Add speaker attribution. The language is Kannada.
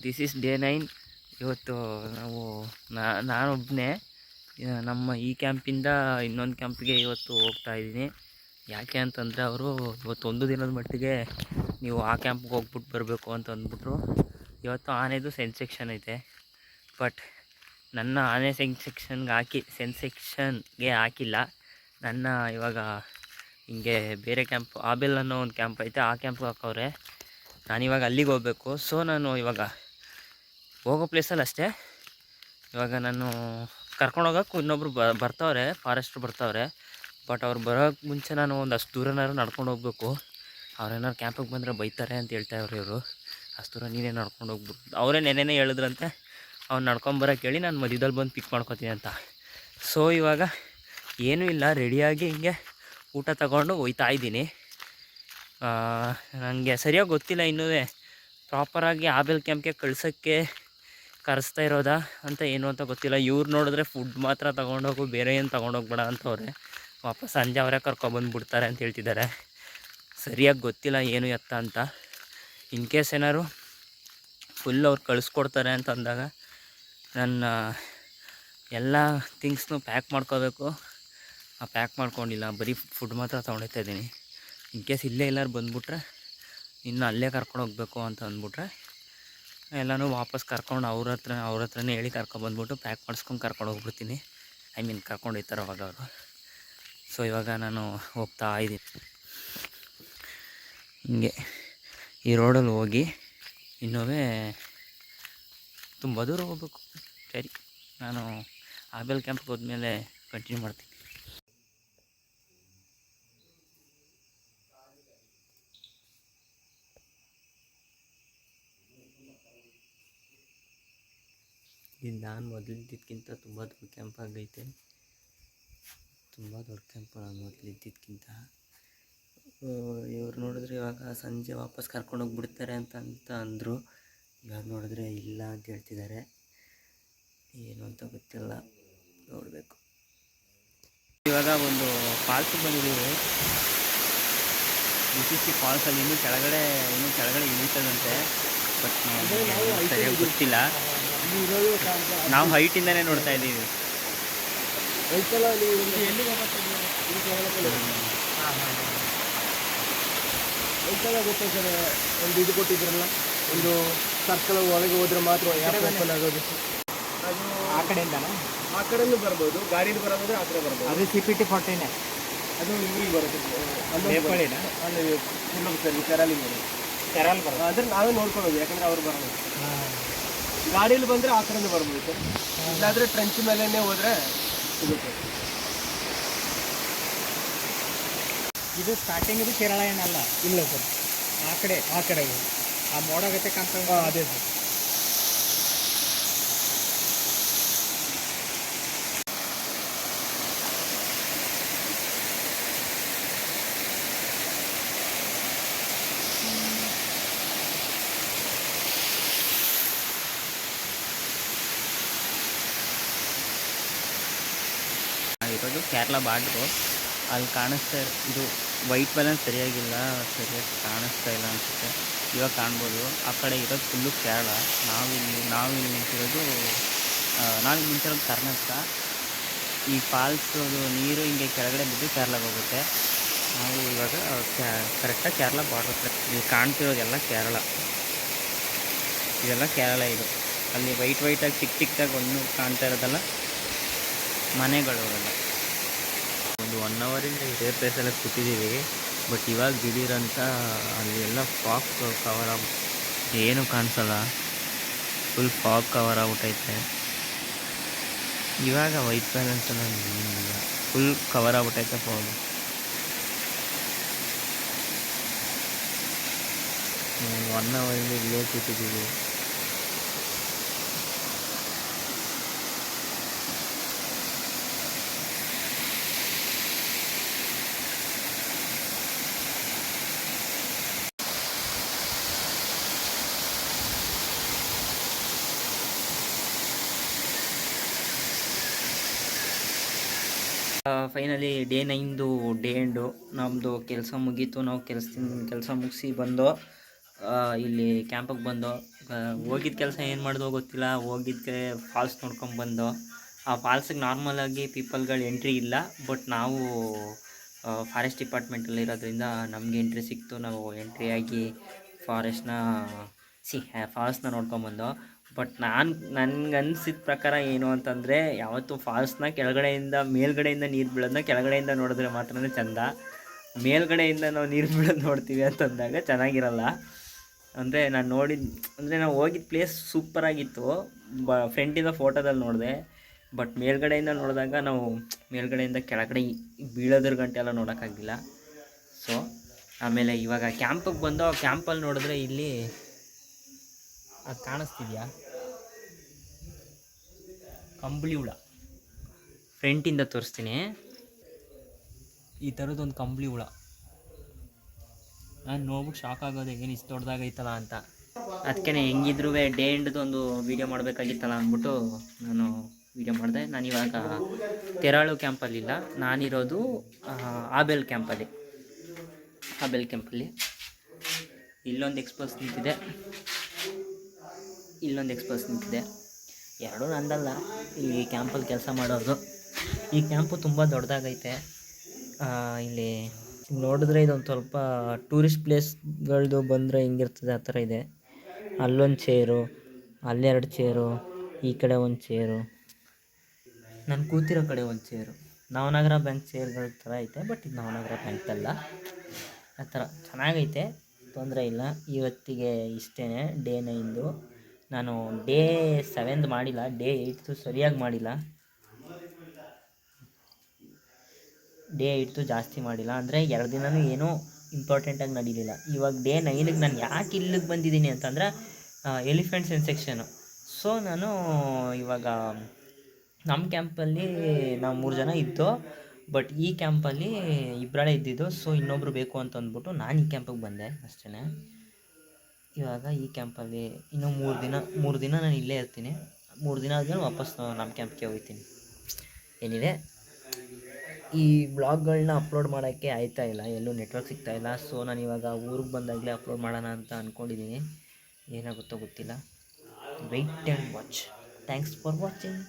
Speaker 1: This is day 9. ಇವತ್ತು ನಾವು ನಾನೊಬ್ಬನೇ ನಮ್ಮ ಈ ಕ್ಯಾಂಪಿಂದ ಇನ್ನೊಂದು ಕ್ಯಾಂಪಿಗೆ ಇವತ್ತು ಹೋಗ್ತಾ ಇದ್ದೀನಿ. ಯಾಕೆ ಅಂತಂದರೆ ಅವರು ಇವತ್ತು ಒಂದು ದಿನದ ಮಟ್ಟಿಗೆ ನೀವು ಆ ಕ್ಯಾಂಪ್ಗೆ ಹೋಗ್ಬಿಟ್ಟು ಬರಬೇಕು ಅಂತ ಅಂದ್ಬಿಟ್ರು. ಇವತ್ತು ಆನೆದು ಸೆನ್ಸೆಕ್ಷನ್ ಐತೆ, ಬಟ್ ನನ್ನ ಆನೆ ಸೆನ್ಸೆಕ್ಷನ್ಗೆ ಹಾಕಿಲ್ಲ. ನನ್ನ ಇವಾಗ ಹಿಂಗೆ ಬೇರೆ ಕ್ಯಾಂಪ್ ಆಬೆಲ್ ಅನ್ನೋ ಒಂದು ಕ್ಯಾಂಪ್ ಐತೆ, ಆ ಕ್ಯಾಂಪ್ಗೆ ಹಾಕವ್ರೆ. ನಾನಿವಾಗ ಅಲ್ಲಿಗೆ ಹೋಗ್ಬೇಕು. ಸೊ ನಾನು ಇವಾಗ ಹೋಗೋ ಪ್ಲೇಸಲ್ಲಿ ಅಷ್ಟೇ. ಇವಾಗ ನಾನು ಕರ್ಕೊಂಡೋಗಕ್ಕೆ ಇನ್ನೊಬ್ರು ಬರ್ತಾವ್ರೆ, ಫಾರೆಸ್ಟ್ರು ಬರ್ತಾವ್ರೆ. ಬಟ್ ಅವ್ರು ಬರೋಕ್ಕೆ ಮುಂಚೆ ನಾನು ಒಂದಷ್ಟು ದೂರನಾದ್ರು ನಡ್ಕೊಂಡು ಹೋಗ್ಬೇಕು. ಅವ್ರೇನಾದ್ರು ಕ್ಯಾಂಪಿಗೆ ಬಂದರೆ ಬೈತಾರೆ ಅಂತ ಹೇಳ್ತಾವ್ರೆ ಇವರು. ಅಷ್ಟು ದೂರ ನೀನೇ ನಡ್ಕೊಂಡು ಹೋಗ್ಬಿಟ್ಟು ಅವರೇ ನೆನೆನೇ ಹೇಳಿದ್ರಂತೆ ಅವ್ನು ನಡ್ಕೊಂಬರೋಕೆ ಹೇಳಿ ನಾನು ಮಧ್ಯದಲ್ಲಿ ಬಂದು ಪಿಕ್ ಮಾಡ್ಕೊತೀನಿ ಅಂತ. ಸೊ ಇವಾಗ ಏನೂ ಇಲ್ಲ, ರೆಡಿಯಾಗಿ ಹಿಂಗೆ ಊಟ ತಗೊಂಡು ಹೋಯ್ತಾ ಇದ್ದೀನಿ. ನನಗೆ ಸರಿಯಾಗಿ ಗೊತ್ತಿಲ್ಲ ಇನ್ನೂ ಪ್ರಾಪರಾಗಿ ಆಬೇಲ್ ಕ್ಯಾಂಪ್ಗೆ ಕಳ್ಸೋಕ್ಕೆ ಕರೆಸ್ತಾ ಇರೋದಾ ಅಂತ ಏನು ಅಂತ ಗೊತ್ತಿಲ್ಲ. ಇವ್ರು ನೋಡಿದ್ರೆ ಫುಡ್ ಮಾತ್ರ ತೊಗೊಂಡೋಗು, ಬೇರೆ ಏನು ತೊಗೊಂಡೋಗ್ಬೇಡ ಅಂತವ್ರೆ. ವಾಪಸ್ ಸಂಜೆ ಅವರೇ ಕರ್ಕೊಬಂದುಬಿಡ್ತಾರೆ ಅಂತ ಹೇಳ್ತಿದ್ದಾರೆ. ಸರಿಯಾಗಿ ಗೊತ್ತಿಲ್ಲ ಏನು ಎತ್ತ ಅಂತ. ಇನ್ ಕೇಸ್ ಏನಾದ್ರು ಫುಲ್ ಅವ್ರು ಕಳಿಸ್ಕೊಡ್ತಾರೆ ಅಂತ ಅಂದಾಗ ನನ್ನ ಎಲ್ಲ ಥಿಂಗ್ಸ್ನು ಪ್ಯಾಕ್ ಮಾಡ್ಕೋಬೇಕು. ಪ್ಯಾಕ್ ಮಾಡ್ಕೊಂಡಿಲ್ಲ, ಬರೀ ಫುಡ್ ಮಾತ್ರ ತೊಗೊಂಡೋಗ್ತಾ ಇದ್ದೀನಿ. ಇನ್ ಕೇಸ್ ಇಲ್ಲೇ ಎಲ್ಲರೂ ಬಂದುಬಿಟ್ರೆ ಇನ್ನು ಅಲ್ಲೇ ಕರ್ಕೊಂಡು ಹೋಗ್ಬೇಕು ಅಂತ ಅಂದ್ಬಿಟ್ರೆ ಎಲ್ಲನೂ ವಾಪಸ್ ಕರ್ಕೊಂಡು ಅವ್ರ ಹತ್ರನೇ ಹೇಳಿ ಕರ್ಕೊಬಂದ್ಬಿಟ್ಟು ಪ್ಯಾಕ್ ಮಾಡಿಸ್ಕೊಂಡು ಕರ್ಕೊಂಡು ಹೋಗ್ಬಿಡ್ತೀನಿ. ಕರ್ಕೊಂಡು ಹೋಗ್ತಾರೆ ಅವಾಗ ಅವರು. ಸೊ ಇವಾಗ ನಾನು ಹೋಗ್ತಾ ಇದ್ದೀನಿ ಹಿಂಗೆ ಈ ರೋಡಲ್ಲಿ ಹೋಗಿ ಇನ್ನೂ ತುಂಬ ದೂರ ಹೋಗ್ಬೇಕು. ಸರಿ, ನಾನು ಆಬೇಲ್ ಕ್ಯಾಂಪ್ಗೆ ಹೋದ್ಮೇಲೆ ಕಂಟಿನ್ಯೂ ಮಾಡ್ತೀನಿ. ಇದು ನಾನು ಮೊದಲಿದ್ದಕ್ಕಿಂತ ತುಂಬ ದೊಡ್ಡ ಕ್ಯಾಂಪ್ ಆಗೈತೆ. ತುಂಬ ದೊಡ್ಡ ಕ್ಯಾಂಪ್ ನಾನು ಮೊದಲಿದ್ದಕ್ಕಿಂತ. ಇವ್ರು ನೋಡಿದ್ರೆ ಇವಾಗ ಸಂಜೆ ವಾಪಸ್ ಕರ್ಕೊಂಡೋಗ್ಬಿಡ್ತಾರೆ ಅಂತ ಅಂದರು. ಇವಾಗ ನೋಡಿದ್ರೆ ಇಲ್ಲ ಅಂತ ಹೇಳ್ತಿದ್ದಾರೆ. ಏನು ಅಂತ ಗೊತ್ತಿಲ್ಲ, ನೋಡಬೇಕು. ಇವಾಗ ಒಂದು ಫಾಲ್ಸಿಗೆ ಬಂದಿದ್ದೀವಿ. UCC ಫಾಲ್ಸಲ್ಲಿ ಇನ್ನೂ ಕೆಳಗಡೆ ಇಳಿತದಂತೆ, ಬಟ್ ಸರಿಯಾಗಿ ಗೊತ್ತಿಲ್ಲ. ನಾವು ಹೈಟಿಂದನೇ ನೋಡ್ತಾ ಇದ್ದೀವಿ.
Speaker 2: ಗೊತ್ತಾ ಸರ್, ಒಂದು ಇದು ಕೊಟ್ಟಿದ್ರಲ್ಲ, ಒಂದು ಸರ್ಕಲ್ ಒಳಗೆ ಹೋದ್ರೆ ಮಾತ್ರ ಓಪನ್ ಆಗೋದು. ಅದು ಆ ಕಡೆಯಿಂದನಾ? ಆ ಕಡೆಯೂ ಬರ್ಬೋದು, ಗಾಡೀಲಿ ಬರೋದಾದ್ರೆ ಆ ಕಡೆ ಬರ್ಬೋದು. ಅದು CPT 14 ಅದು ಇಲ್ಲಿ ಬರುತ್ತೆ. ಅಲ್ಲಿ ಕೆರಳಿ ಬರೋದು, ಅಂದರೆ ನಾವೇ ನೋಡ್ಕೊಳ್ಳೋದು, ಯಾಕಂದರೆ ಅವ್ರು ಬರೋದು. ಗಾಡೀಲಿ ಬಂದರೆ ಆ ಕಡೆಯಿಂದ ಬರ್ಬೋದು ಸರ್. ಇಲ್ಲಾದರೆ ಟ್ರೆಂಚ್ ಮೇಲೇ ಹೋದರೆ ಸಿಗುತ್ತೆ. ಇದು ಸ್ಟಾರ್ಟಿಂಗ್ ಇದು ಕೇರಳ ಏನಲ್ಲ? ಇಲ್ಲ ಸರ್, ಆ ಕಡೆ ಆ ಮೋಡಗತ್ತೆ ಕಾಣ್ತಾ. ಅದೇ ಸರ್.
Speaker 1: ಇರೋದು ಕೇರಳ ಬಾರ್ಡ್ರು. ಅಲ್ಲಿ ಕಾಣಿಸ್ತಾ ಇದು ವೈಟ್ ಬ್ಯಾಲೆನ್ಸ್ ಸರಿಯಾಗಿ ಕಾಣಿಸ್ತಾ ಇಲ್ಲ ಅನಿಸುತ್ತೆ. ಇವಾಗ ಕಾಣ್ಬೋದು. ಆ ಕಡೆ ಇರೋದು ಫುಲ್ಲು ಕೇರಳ. ನಾವಿಲ್ಲಿ ನಿಂತಿರೋದು ಕರ್ನಾಟಕ. ಈ ಫಾಲ್ಸ್ ಅದು ನೀರು ಹಿಂಗೆ ಕೆಳಗಡೆ ಬಿದ್ದು ಕೇರಳಗೆ ಹೋಗುತ್ತೆ. ನಾವು ಇವಾಗ ಕರೆಕ್ಟಾಗಿ ಕೇರಳ ಬಾರ್ಡ್ರ್ ಹತ್ರ. ಇಲ್ಲಿ ಕಾಣ್ತಿರೋದೆಲ್ಲ ಕೇರಳ, ಇದೆಲ್ಲ ಕೇರಳ. ಇದು ಅಲ್ಲಿ ವೈಟಾಗಿ ಚಿಕ್ಕದಾಗಿ ಒಂದು ಕಾಣ್ತಾ ಇರೋದಲ್ಲ ಮನೆಗಳು. ಅವೆಲ್ಲ ಒಂದು 1 ಅವರಿಂದ ಇದೇ ಪ್ಲೇಸೆಲ್ಲ ಕೂತಿದ್ದೀವಿ. ಬಟ್ ಇವಾಗ ದಿಢೀರಂತ ಅಲ್ಲಿ ಎಲ್ಲ ಫಾಗ್ ಕವರ್ ಏನು ಕಾಣಿಸಲ್ಲ, ಫುಲ್ ಫಾಗ್ ಕವರ್ ಆಗ್ಬಿಟ್ಟೈತೆ. ಇವಾಗ ವೈಟ್ ಬ್ಯಾಲೆನ್ಸ್ ಎಲ್ಲ ಏನಿಲ್ಲ, ಫುಲ್ ಕವರ್ ಆಗ್ಬಿಟ್ಟೈತೆ ಫಾಗ್. 1 ಅವರಿಂದ ಇಲ್ಲೇ ಕೂತಿದ್ದೀವಿ. Finally day 9 day end. ನಮ್ಮದು ಕೆಲಸ ಮುಗೀತು. ನಾವು ಕೆಲಸ ಮುಗಿಸಿ ಬಂದು ಇಲ್ಲಿ ಕ್ಯಾಂಪಿಗೆ ಬಂದು ಹೋಗಿದ್ದ ಕೆಲಸ ಏನು ಮಾಡಿದೋ ಗೊತ್ತಿಲ್ಲ. ಹೋಗಿದ್ದಕ್ಕೆ ಫಾಲ್ಸ್ ನೋಡ್ಕೊಂಬಂದು. ಆ ಫಾಲ್ಸಿಗೆ ನಾರ್ಮಲಾಗಿ ಪೀಪಲ್ಗಳು ಎಂಟ್ರಿ ಇಲ್ಲ, ಬಟ್ ನಾವು ಫಾರೆಸ್ಟ್ ಡಿಪಾರ್ಟ್ಮೆಂಟಲ್ಲಿ ಇರೋದ್ರಿಂದ ನಮಗೆ ಎಂಟ್ರಿ ಸಿಕ್ತು. ನಾವು ಎಂಟ್ರಿಯಾಗಿ ಫಾರೆಸ್ಟ್ನ ಫಾಲ್ಸ್ನ ನೋಡ್ಕೊಂಬಂದು. ಬಟ್ ನನಗೆ ಅನಿಸಿದ ಪ್ರಕಾರ ಏನು ಅಂತಂದರೆ, ಯಾವತ್ತೂ ಫಾಲ್ಸ್ನ ಮೇಲ್ಗಡೆಯಿಂದ ನೀರು ಬೀಳೋದನ್ನ ಕೆಳಗಡೆಯಿಂದ ನೋಡಿದ್ರೆ ಮಾತ್ರ ಚೆಂದ. ಮೇಲ್ಗಡೆಯಿಂದ ನಾವು ನೀರು ಬೀಳೋದು ನೋಡ್ತೀವಿ ಅಂತಂದಾಗ ಚೆನ್ನಾಗಿರಲ್ಲ. ಅಂದರೆ ನಾವು ಹೋಗಿದ್ದ ಪ್ಲೇಸ್ ಸೂಪರಾಗಿತ್ತು. ಫ್ರಂಟಿಂದ ಫೋಟೋದಲ್ಲಿ ನೋಡಿದೆ, ಬಟ್ ಮೇಲ್ಗಡೆಯಿಂದ ನೋಡಿದಾಗ ನಾವು ಮೇಲ್ಗಡೆಯಿಂದ ಕೆಳಗಡೆ ಬೀಳೋದ್ರ ಗಂಟೆ ಎಲ್ಲ ನೋಡೋಕ್ಕಾಗಿಲ್ಲ. ಸೊ ಆಮೇಲೆ ಇವಾಗ ಕ್ಯಾಂಪಿಗೆ ಬಂದು ಕ್ಯಾಂಪಲ್ಲಿ ನೋಡಿದ್ರೆ ಇಲ್ಲಿ ಅದು ಕಾಣಿಸ್ತಿದ್ಯಾ, ಕಂಬಳಿ ಹುಳ. ಫ್ರಂಟಿಂದ ತೋರಿಸ್ತೀನಿ. ಈ ಥರದ್ದೊಂದು ಕಂಬಳಿ ಹುಳ ನಾನು ನೋಡ್ಬಿಟ್ಟು ಶಾಕ್ ಆಗೋದೆ, ಏನು ಇಷ್ಟು ದೊಡ್ಡದಾಗೈತಲ್ಲ ಅಂತ. ಅದಕ್ಕೆ ಹೆಂಗಿದ್ರೂ ಡೇ ಎಂಡ್ದು ಒಂದು ವೀಡಿಯೋ ಮಾಡಬೇಕಾಗಿತ್ತಲ್ಲ ಅಂದ್ಬಿಟ್ಟು ನಾನು ವೀಡಿಯೋ ಮಾಡಿದೆ. ನಾನಿವಾಗ ತೆರಾಳು ಕ್ಯಾಂಪಲ್ಲಿಲ್ಲ, ನಾನಿರೋದು ಆಬೇಲ್ ಕ್ಯಾಂಪಲ್ಲಿ. ಇಲ್ಲೊಂದು ಎಕ್ಸ್ಪೋಸ್ ನಿಂತಿದೆ, ಎರಡೂ ನಂದಲ್ಲ, ಈ ಕ್ಯಾಂಪಲ್ಲಿ ಕೆಲಸ ಮಾಡೋದು. ಈ ಕ್ಯಾಂಪು ತುಂಬ ದೊಡ್ಡದಾಗೈತೆ. ಇಲ್ಲಿ ನೋಡಿದ್ರೆ ಇದೊಂದು ಸ್ವಲ್ಪ ಟೂರಿಸ್ಟ್ ಪ್ಲೇಸ್ಗಳದ್ದು ಬಂದರೆ ಹೆಂಗಿರ್ತದೆ ಆ ಥರ ಇದೆ. ಅಲ್ಲೊಂದು ಚೇರು, ಅಲ್ಲೆರಡು ಚೇರು, ಈ ಕಡೆ ಒಂದು ಚೇರು, ನಾನು ಕೂತಿರೋ ಕಡೆ ಒಂದು ಚೇರು. ನವನಗರ ಬ್ಯಾಂಕ್ ಚೇರ್ಗಳ ಥರ ಐತೆ, ಬಟ್ ಇದು ನವನಗರ ಬ್ಯಾಂಕ್ದಲ್ಲ. ಆ ಥರ ಚೆನ್ನಾಗೈತೆ, ತೊಂದರೆ ಇಲ್ಲ. ಇವತ್ತಿಗೆ ಇಷ್ಟೇ ಡೇ 9. ನಾನು ಡೇ 7 ಮಾಡಿಲ್ಲ, ಡೇ 8 ಸರಿಯಾಗಿ ಮಾಡಿಲ್ಲ. ಡೇ 8 ಜಾಸ್ತಿ ಮಾಡಿಲ್ಲ, ಅಂದರೆ 2 ದಿನವೂ ಏನೂ ಇಂಪಾರ್ಟೆಂಟಾಗಿ ನಡೀಲಿಲ್ಲ. ಇವಾಗ ಡೇ 9ಗೆ ನಾನು ಯಾಕೆ ಇಲ್ಲಿಗೆ ಬಂದಿದ್ದೀನಿ ಅಂತಂದರೆ ಎಲಿಫೆಂಟ್ ಸೆನ್ಸೆಕ್ಷನು. ಸೊ ನಾನು ಇವಾಗ ನಮ್ಮ ಕ್ಯಾಂಪಲ್ಲಿ ನಾವು 3 ಜನ ಇದ್ದು, ಬಟ್ ಈ ಕ್ಯಾಂಪಲ್ಲಿ ಇಬ್ಬರೇ ಇದ್ದಿದ್ದು. ಸೊ ಇನ್ನೊಬ್ಬರು ಬೇಕು ಅಂತ ಅಂದ್ಬಿಟ್ಟು ನಾನು ಈ ಕ್ಯಾಂಪಿಗೆ ಬಂದೆ ಅಷ್ಟೇ. ಇವಾಗ ಈ ಕ್ಯಾಂಪಲ್ಲಿ ಇನ್ನೂ 3 ದಿನ ನಾನು ಇಲ್ಲೇ ಇರ್ತೀನಿ. 3 ದಿನ ಆದಮೇಲೆ ವಾಪಸ್ ನಮ್ಮ ಕ್ಯಾಂಪ್ಗೆ ಹೋಗ್ತೀನಿ. ಏನಿದೆ, ಈ ಬ್ಲಾಗ್ಗಳನ್ನ ಅಪ್ಲೋಡ್ ಮಾಡೋಕ್ಕೆ ಆಯ್ತಾಯಿಲ್ಲ, ಎಲ್ಲೂ ನೆಟ್ವರ್ಕ್ ಸಿಗ್ತಾಯಿಲ್ಲ. ಸೊ ನಾನು ಇವಾಗ ಊರಿಗೆ ಬಂದಾಗಲೇ ಅಪ್ಲೋಡ್ ಮಾಡೋಣ ಅಂತ ಅಂದ್ಕೊಂಡಿದ್ದೀನಿ. ಏನಾಗುತ್ತೋ ಗೊತ್ತಿಲ್ಲ. Wait and watch. Thanks for watching.